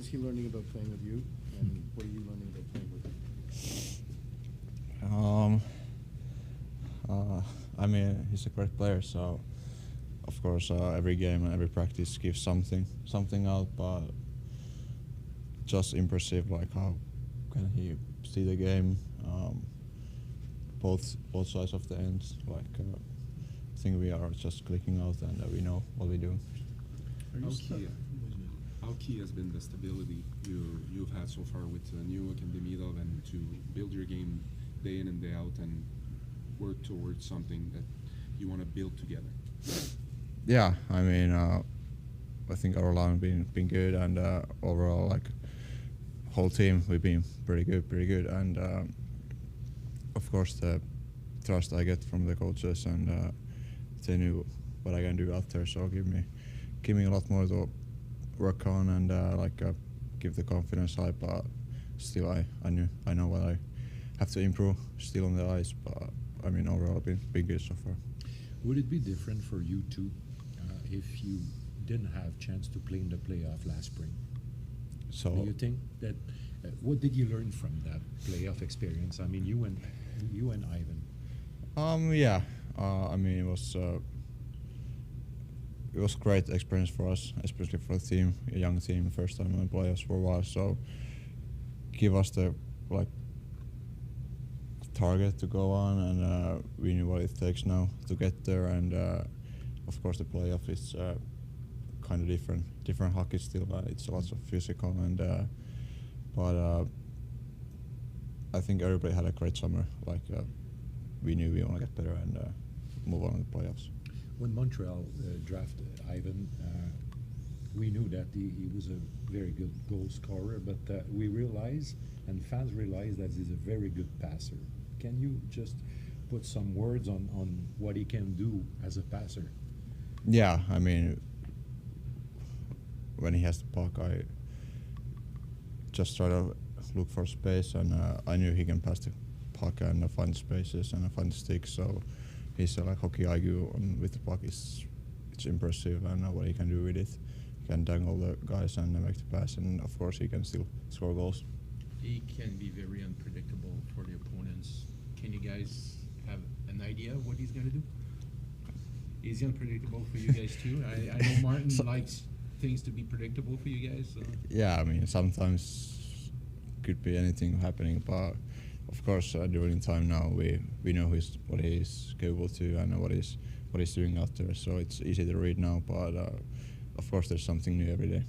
is he learning about playing with you, and what are you learning about playing with him? I mean, he's a great player, so of course every game and every practice gives something out, but just impressive, like how can he see the game, both sides of the ends. Like I think we are just clicking out and we know what we do. How key has been the stability you've had so far with Newhook and Demidov, and to build your game day in and day out and work towards something that you want to build together? Yeah, I mean, I think our line been good, and overall, like whole team, we've been pretty good, and of course the trust I get from the coaches, and they knew what I can do out there, so give me a lot more to work on, and give the confidence high, but still I know what I have to improve still on the ice, but I mean overall been good so far. Would it be different for you two if you didn't have chance to play in the playoff last spring? So do you think that what did you learn from that playoff experience? I mean, you and Ivan. Yeah, I mean it was great experience for us, especially for a team, a young team, first time in the playoffs for a while. So give us the target to go on, and we knew what it takes now to get there. And of course, the playoff is kind of different hockey still. It's lots of physical, and but I think everybody had a great summer. Like we knew we want to get better and move on to the playoffs. When Montreal drafted Ivan, we knew that he was a very good goal scorer, but we realized, and fans realized, that he's a very good passer. Can you just put some words on what he can do as a passer? Yeah, I mean, when he has the puck, I just try to look for space, and I knew he can pass the puck and find spaces and find sticks. So his hockey IQ with the puck it's impressive, and what he can do with it. He can dangle the guys and make the pass, and of course he can still score goals. He can be very unpredictable for the opponents. Can you guys have an idea of what he's going to do? Is he unpredictable for you guys too? I know Martin likes things to be predictable for you guys. So. Yeah, I mean sometimes could be anything happening, but of course during time now we know what he's capable to and what he's doing out there. So it's easy to read now, but of course there's something new every day.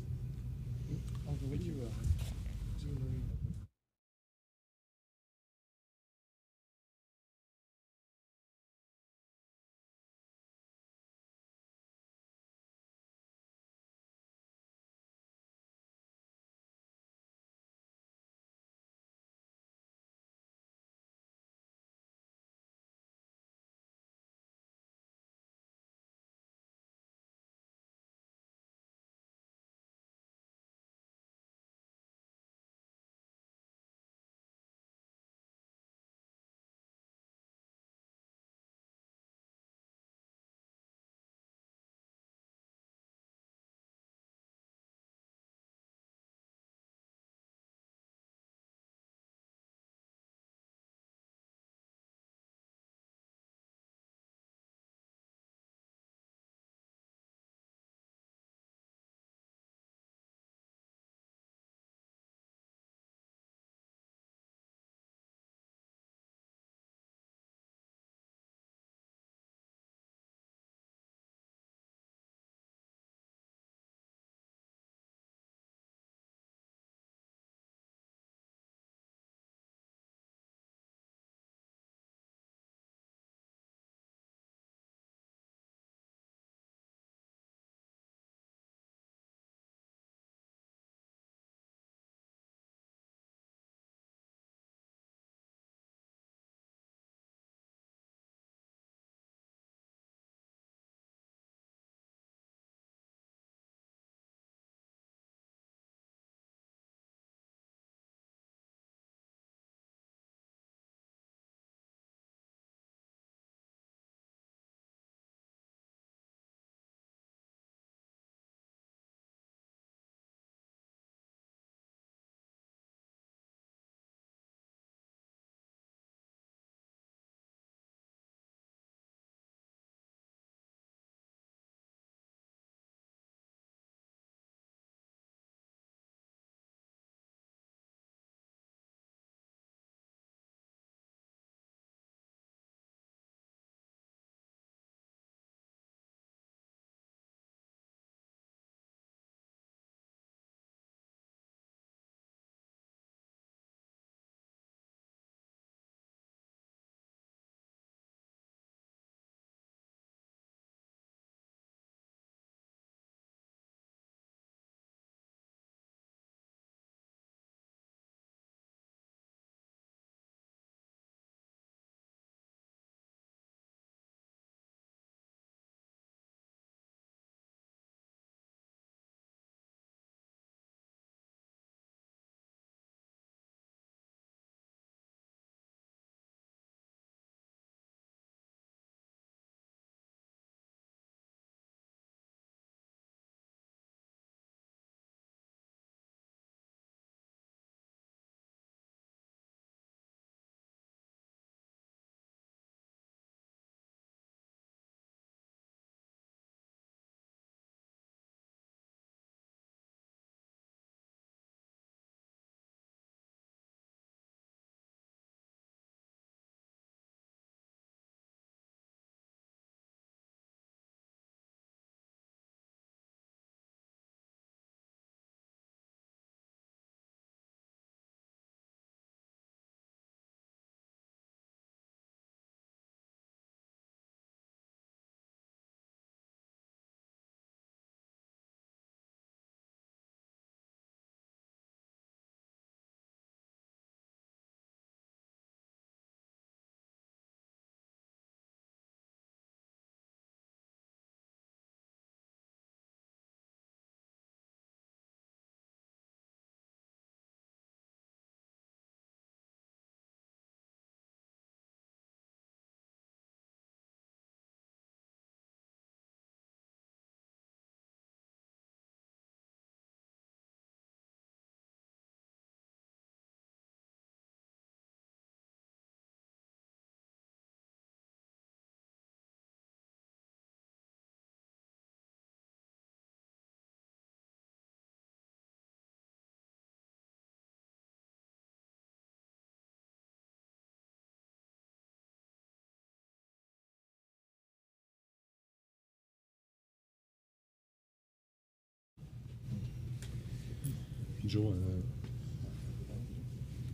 Joe,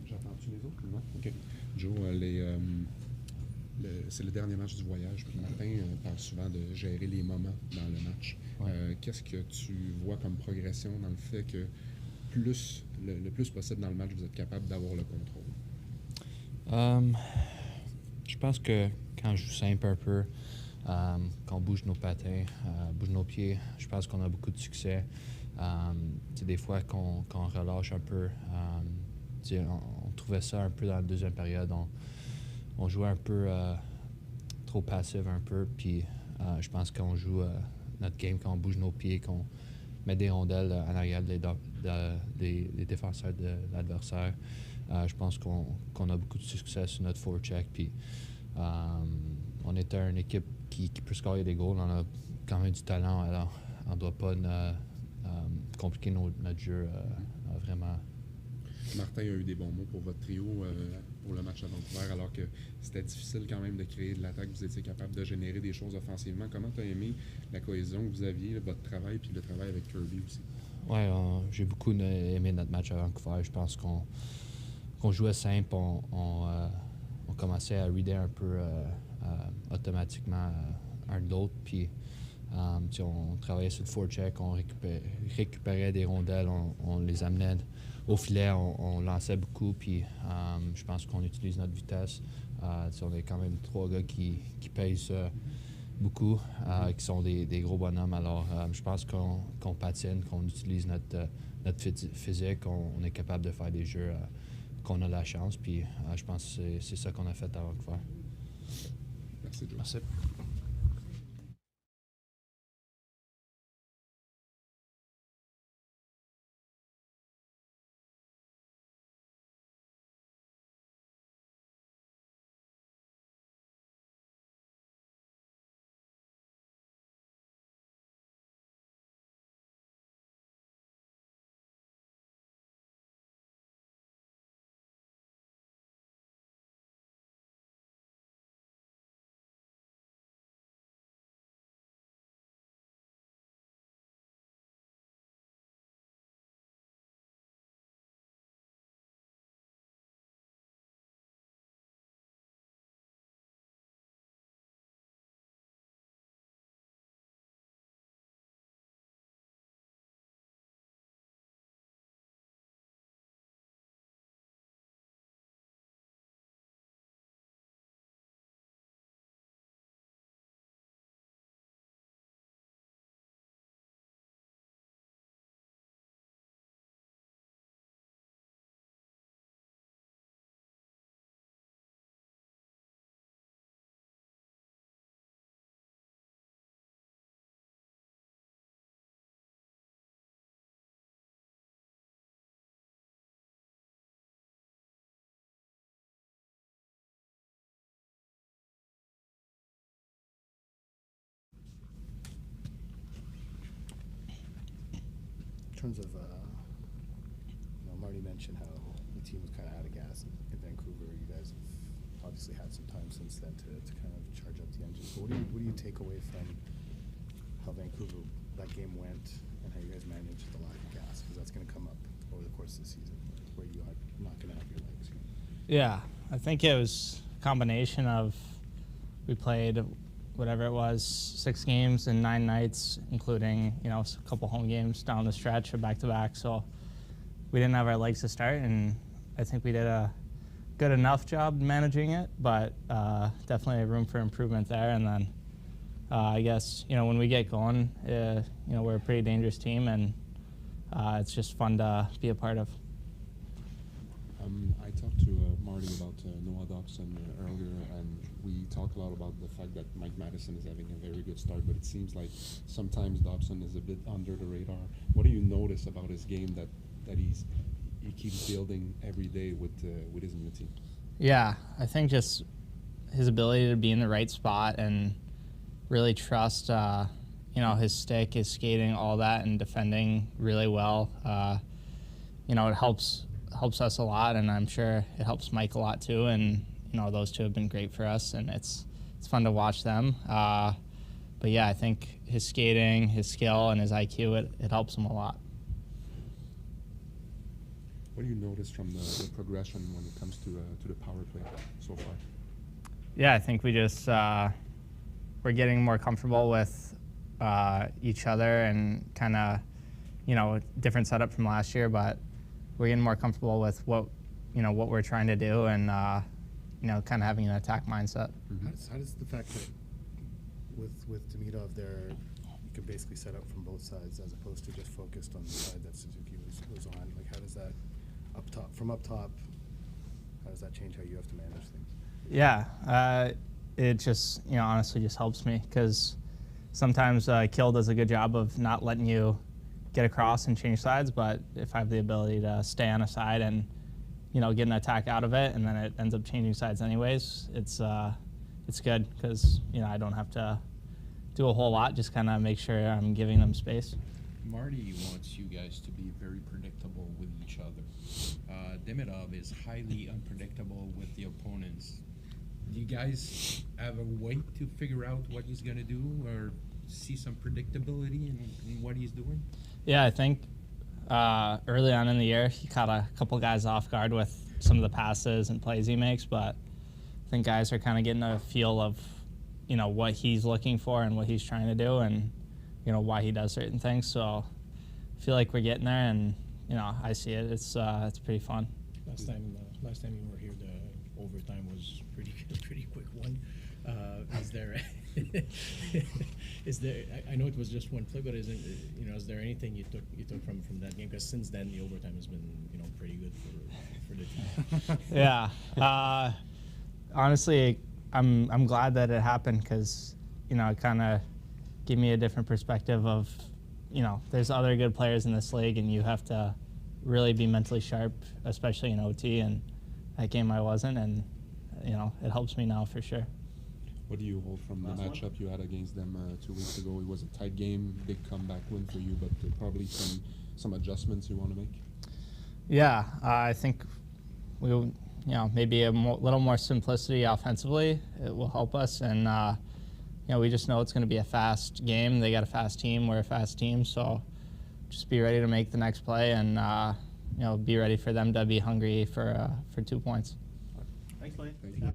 j'entends-tu les autres? Non? OK. Joe, c'est le dernier match du voyage. Puis Martin parle souvent de gérer les moments dans le match. Ouais. Qu'est-ce que tu vois comme progression dans le fait que le plus possible dans le match, vous êtes capable d'avoir le contrôle? Je pense que quand je joue simple un peu, qu'on bouge nos patins, bouge nos pieds, je pense qu'on a beaucoup de succès. Des fois qu'on relâche un peu, on trouvait ça un peu dans la deuxième période. On jouait un peu trop passif un peu, puis je pense qu'on joue notre game, quand on bouge nos pieds, qu'on met des rondelles en arrière des défenseurs de l'adversaire. Je pense qu'on a beaucoup de succès sur notre forecheck, puis on était une équipe qui peut scorer des goals. On a quand même du talent, alors on ne doit pas compliquer notre jeu vraiment. Martin a eu des bons mots pour votre trio pour le match à Vancouver, alors que c'était difficile quand même de créer de l'attaque. Vous étiez capable de générer des choses offensivement. Comment tu as aimé la cohésion que vous aviez, votre travail, puis le travail avec Kirby aussi? Oui, j'ai beaucoup aimé notre match à Vancouver. Je pense qu'on jouait simple. On commençait à reader un peu automatiquement un de l'autre. Puis on travaillait sur le forecheck, on récupérait des rondelles, on les amenait au filet, on lançait beaucoup. Puis je pense qu'on utilise notre vitesse. On est quand même 3 gars qui pèsent beaucoup, qui sont des gros bonhommes. Alors je pense qu'on patine, qu'on utilise notre physique, on est capable de faire des jeux qu'on a la chance. Puis je pense que c'est ça qu'on a fait à Vancouver. Merci, Joe. Merci. In terms of, Marty mentioned how the team was kind of out of gas in Vancouver. You guys have obviously had some time since then to kind of charge up the engines. But what do you take away from how Vancouver, that game went, and how you guys managed the lack of gas? Because that's going to come up over the course of the season, where you are not going to have your legs. Yeah, I think it was a combination of, we played whatever it was, 6 games in 9 nights, including, a couple home games down the stretch or back-to-back. So we didn't have our legs to start, and I think we did a good enough job managing it, but definitely room for improvement there. And then I guess, when we get going, we're a pretty dangerous team, and it's just fun to be a part of. I talked to Marty about Noah Dobson earlier, and we talked a lot about the fact that Mike Madison is having a very good start, but it seems like sometimes Dobson is a bit under the radar. What do you notice about his game that he keeps building every day with his new team? Yeah, I think just his ability to be in the right spot and really trust, his stick, his skating, all that, and defending really well. It helps us a lot, and I'm sure it helps Mike a lot too. And those two have been great for us, and it's fun to watch them. But yeah, I think his skating, his skill, and his IQ, it helps him a lot. What do you notice from the progression when it comes to the power play so far? Yeah, I think we just we're getting more comfortable with each other and kind of, different setup from last year, but we're getting more comfortable with what we're trying to do and kind of having an attack mindset. How does the fact that with Demidov there, you can basically set up from both sides as opposed to just focused on the side that Suzuki was on? Like, how does that up top, how does that change how you have to manage things? Yeah, it just honestly just helps me because sometimes Kill does a good job of not letting you get across and change sides, but if I have the ability to stay on a side and get an attack out of it, and then it ends up changing sides anyways, it's good because I don't have to do a whole lot, just kind of make sure I'm giving them space. Marty wants you guys to be very predictable with each other. Demidov is highly unpredictable with the opponents. Do you guys have a way to figure out what he's going to do or see some predictability in what he's doing? Yeah, I think early on in the year, he caught a couple guys off guard with some of the passes and plays he makes, but I think guys are kind of getting a feel of, what he's looking for and what he's trying to do and, why he does certain things. So I feel like we're getting there and, I see it. It's pretty fun. Last time you were here, the overtime was pretty quick one. Is there? I know it was just one play, but is there anything you took from that game? Because since then the overtime has been pretty good for the team. Yeah. Honestly, I'm glad that it happened because it kind of gave me a different perspective of there's other good players in this league and you have to really be mentally sharp, especially in OT, and that game I wasn't, and it helps me now for sure. What do you hold from the matchup you had against them 2 weeks ago? It was a tight game, big comeback win for you, but probably some adjustments you want to make? Yeah, I think we maybe a little more simplicity offensively. It will help us, and we just know it's going to be a fast game. They got a fast team. We're a fast team, so just be ready to make the next play and be ready for them to be hungry for 2 points. Thanks, Lane. Thank you.